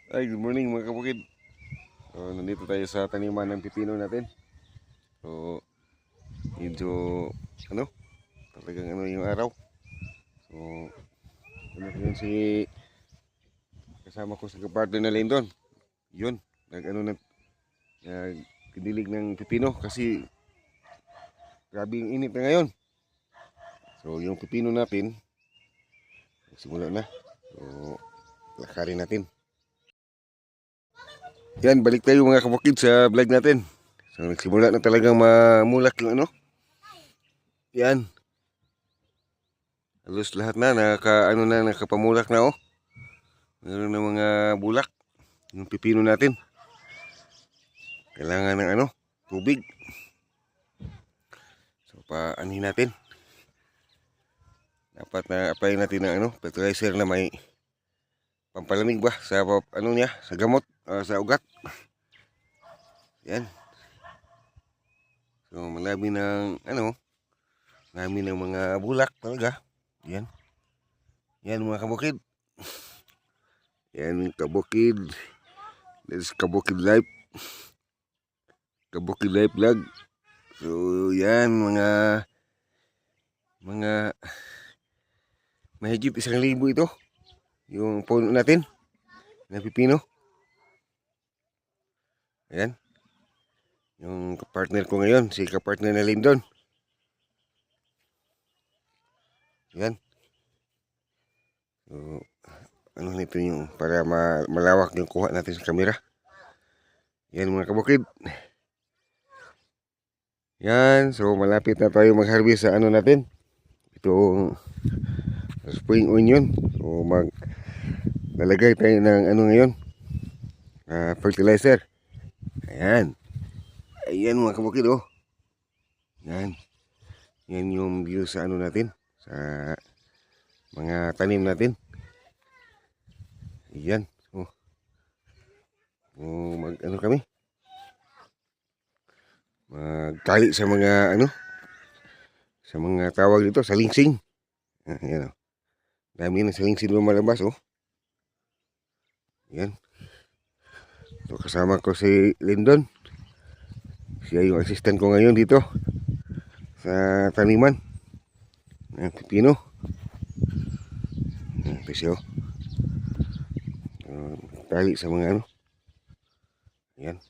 Ay, good morning mga kabukid. So, nandito tayo sa taniman ng pipino natin. So, medyo, ano, talagang ano yung araw. So, ano ko yun si kasama ko sa kapartner na Lindon. Yun, nagdilig ng pipino kasi grabe yung init na ngayon. So, yung pipino natin, simula na. So, lakarin natin. Yan, balik tayo mga kabukid sa vlog natin. So, nagsimula na talagang mamulak yung ano. Yan. Halos lahat na nakapamulak na oh. Meron na mga bulak yung pipino natin. Kailangan ng ano, tubig. So paanihin natin. Dapat na apply natin ng ano, fertilizer na may pampalamig ba sa ano niya, sa gamot, sa ugat. Yan. So marami ng ano, marami ng mga bulak talaga. Yan. Yan mga kabukid. Yan kabukid. This is Kabukid Life. Kabukid Life vlog. So yan mga mahigit 1,000 ito yung puno natin na pipino. Ayan yung partner ko ngayon, si kapartner na Lindon. Ayan. So ano nito yung para malawak yung kuha natin sa camera. Yan mga kabukid. Yan, so malapit na tayo mag-harvest sa ano natin, itong spring onion. So lalagay tayo ng ano ngayon, fertilizer. Ayan. Ayan mga kabukid oh. Yan. Yan yung view sa ano natin, sa mga tanim natin. Ayan. Oh. Oh, ano kami? Magkali sa mga ano, sa mga tawag dito, salingsing. Ayan oh. Dami na salingsing lumalabas oh. Ayan. So kasama ko si Lindon. Siya yung assistant ko ngayon dito sa taniman ng pipino. Ito siya oh. Tali sa mga ano. Ayan.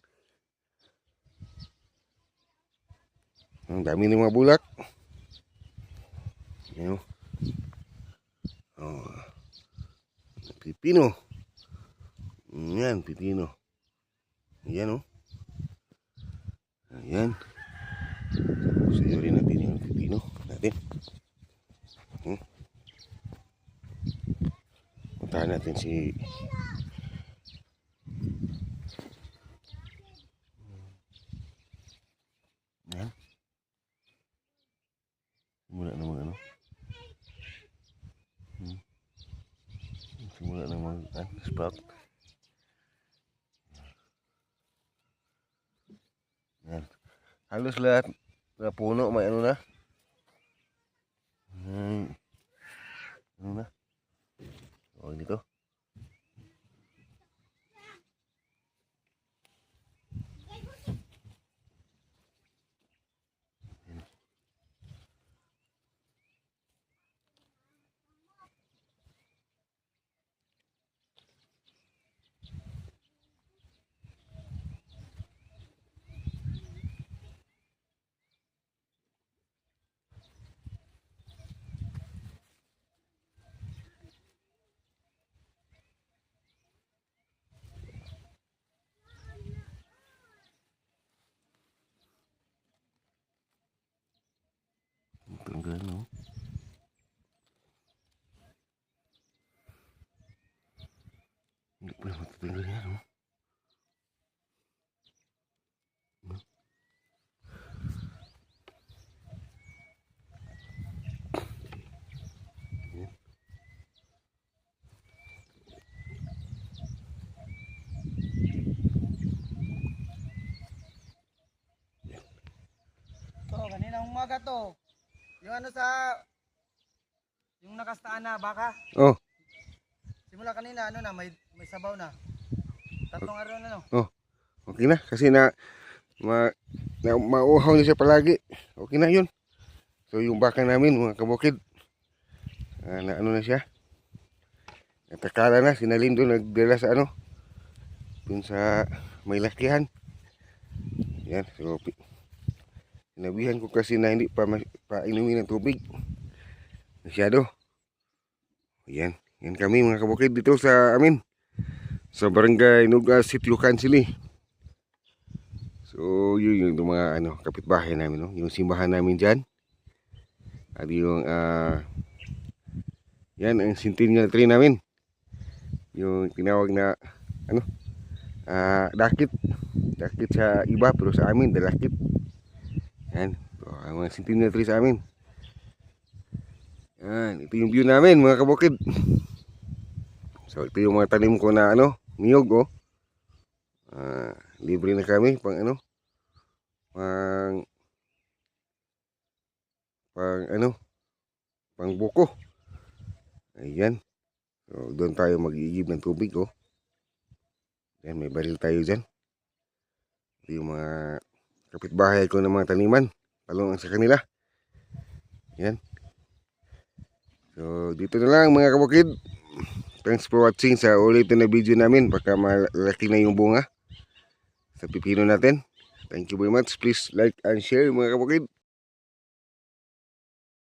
Ang dami ng mga bulak. Ayan oh. Oh. Pipino. Ayan, pipino. Ayan oh. Ayan. Sayurin natin yung pipino natin. Puntahan natin si ayan. Simula na mag ano. Simula na mag sprout. Ayan. Halos lahat na puno may ano na. Ano na. Oh, dito. Tanggal no. Hindi pa matatanggal yan no. To, kaninang umaga to. Yung ano yung nakastaan na baka. Oh, Simula kanina ano na may sabaw na. Tatlong araw na no. Oh, okay na. Kasi mauhaw na siya palagi. Okay na yun. So yung baka namin mga kabukid, na ano na siya. Natakala na, sinalin doon, nagdala sa ano, dun sa may lakihan. Yan, so sinabihan ko kasi na hindi pa inumin ng tubig. Masyado. Yan, yan kami mga kabukid dito sa amin. Sa barangay Nugas, Sitio Kansili. So yun yung mga ano, kapitbahay namin, no? Yung simbahan namin dyan. At yung yan ang centennial tree namin. Yung tinawag na ano, dakit. Dakit sa iba pero sa amin dalakit. Yan, so, ang mga centennial tree sa amin. Yan, ito yung view namin mga kabukid. So ito yung mga tanim ko na ano, niyog oh. Libre na kami pang ano, pang ano, pang buko. Ayan. So doon tayo mag-iigib ng tubig oh. Yan, may baril tayo dyan. Ito yung mga kapitbahay ko ng mga taniman. Talong sa kanila. Yan. So dito na lang mga kabukid. Thanks for watching sa ulit na video namin. Baka malaki na yung bunga sa pipino natin. Thank you very much. Please like and share mga kabukid.